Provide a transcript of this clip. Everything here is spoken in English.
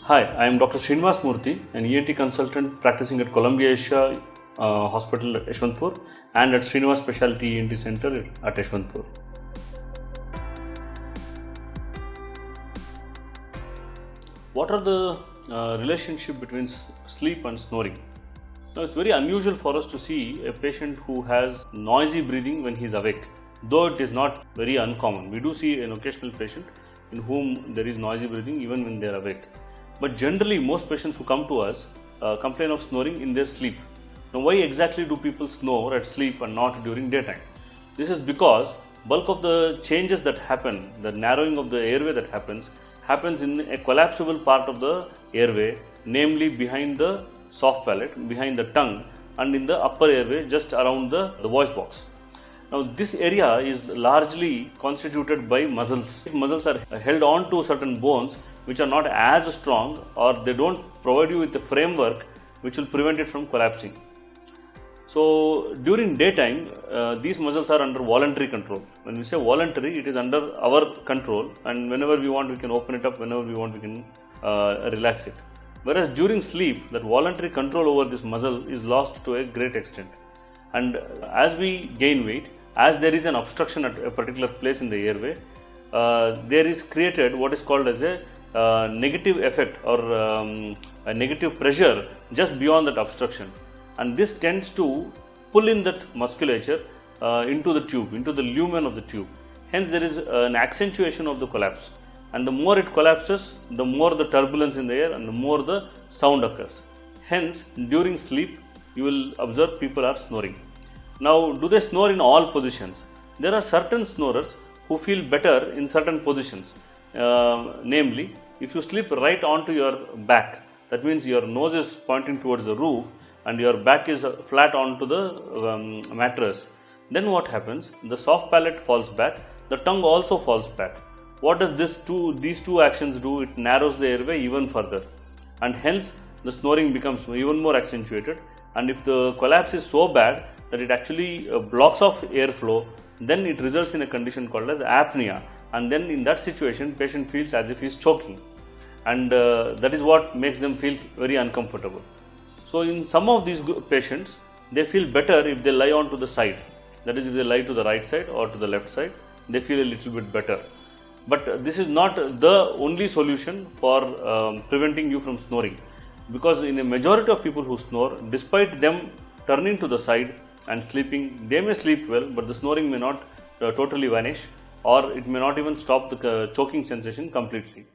Hi, I am Dr. Srinivas Murthy, an ENT consultant practicing at Columbia Asia Hospital, Yeshwanthpur, and at Srinivas Specialty ENT Center at Yeshwanthpur. What are the relationship between sleep and snoring? Now, it's very unusual for us to see a patient who has noisy breathing when he is awake, though it is not very uncommon. We do see an occasional patient in whom there is noisy breathing even when they are awake. But generally, most patients who come to us complain of snoring in their sleep. Now, why exactly do people snore at sleep and not during daytime? This is because bulk of the changes that happen, the narrowing of the airway that happens in a collapsible part of the airway, namely behind the soft palate, behind the tongue, and in the upper airway just around the voice box. Now, this area is largely constituted by muscles. These muscles are held on to certain bones which are not as strong, or they don't provide you with a framework which will prevent it from collapsing. So, during daytime, these muscles are under voluntary control. When we say voluntary, it is under our control, and whenever we want, we can open it up, whenever we want, we can relax it. Whereas during sleep, that voluntary control over this muscle is lost to a great extent. And as we gain weight, as there is an obstruction at a particular place in the airway, there is created what is called as a negative effect or a negative pressure just beyond that obstruction, and this tends to pull in that musculature into the tube, into the lumen of the tube. Hence, there is an accentuation of the collapse, and the more it collapses, the more the turbulence in the air and the more the sound occurs. Hence, during sleep, you will observe people are snoring. Now, do they snore in all positions? There are certain snorers who feel better in certain positions. Namely, if you sleep right onto your back, that means your nose is pointing towards the roof and your back is flat onto the mattress, then what happens? The soft palate falls back, the tongue also falls back. What does these two actions do? It narrows the airway even further, and hence the snoring becomes even more accentuated. And if the collapse is so bad that it actually blocks off airflow, then it results in a condition called as apnea, and then in that situation patient feels as if he is choking, and that is what makes them feel very uncomfortable. So in some of these patients, they feel better if they lie on to the side, that is, if they lie to the right side or to the left side, they feel a little bit better. But this is not the only solution for preventing you from snoring, because in a majority of people who snore, despite them turning to the side and sleeping, they may sleep well, but the snoring may not totally vanish, or it may not even stop the choking sensation completely.